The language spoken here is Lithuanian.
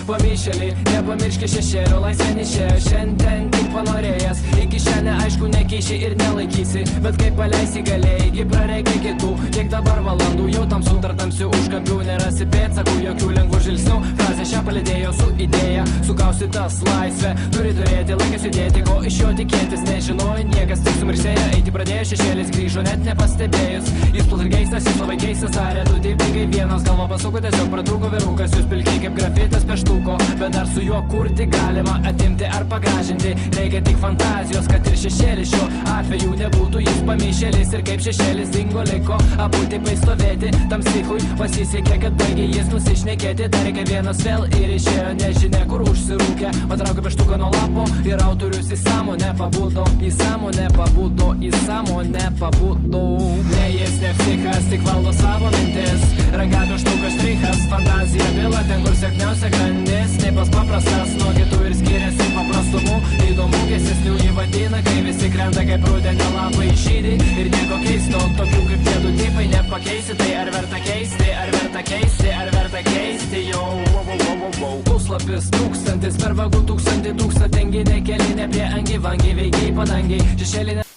pamišėlį, nepamirški šešėlio, laisvė nešėjo, šiandien tik panorėjęs, iki šiandien aišku nekeiši ir nelaikysi, bet kaip paleisi galėjai, kaip prareikia kitų, kiek dabar valandų, jau tamsu tarp tamsių užkampių, nerasi pėdsakų, jokių lengvų žilsnių, frazė šią palidėjo su idėja, sukaustytas laisvė, turi turėti laikas judėti, ko iš jo tikėtis, nežinojo niekas, tik sumirksėjo, eiti pradėjo šešėlis, grįžo net nepastebėjus, jis poltergeistas, jis labai keistas, arė du tipikai vienas, galva pasuko, tiesiog pratrūko vyrukas, jūs pilkiai kaip grafitas peštuko, bet dar su juo kurti galima atimti ar pagažinti, reikia tik fantazijos, kad ir šešėlis šiuo atveju nebūtų jis pamišėlis ir kaip šešėlis dingo liko, abu tipai stovėti, tam stichui pasisekė, kad baigė jis nusišnekėti, dar reikia vienas vėl ir išėjo, nežinia kur užsirūkė, patraukė peštuką nuo lapo ir autorius į sąmonę pabudo, į sąmonę pabudo, į sąmonę pabudo. Ne jis ne psichas, tik valdo savo mintis, ranka peštukas štrichas, fantazija byla, ten kur sėkmiausia grandis, nei pas paprastas nuo kitų ir skiriasi paprastumu, įdomu gesesnių jį vadina, kai visi krenta kaip rudenio lapai žydi ir nieko keisto, tokių kaip tie du tipai nepakeisi, tai ar verta keisti, ar verta keisti, ar verta keisti, jau. Puslapis tūkstantis, per vagų tūkstantį, tūkstantingi nekeli, ne prie angi vangi, veikiai padangiai, šešėlinė.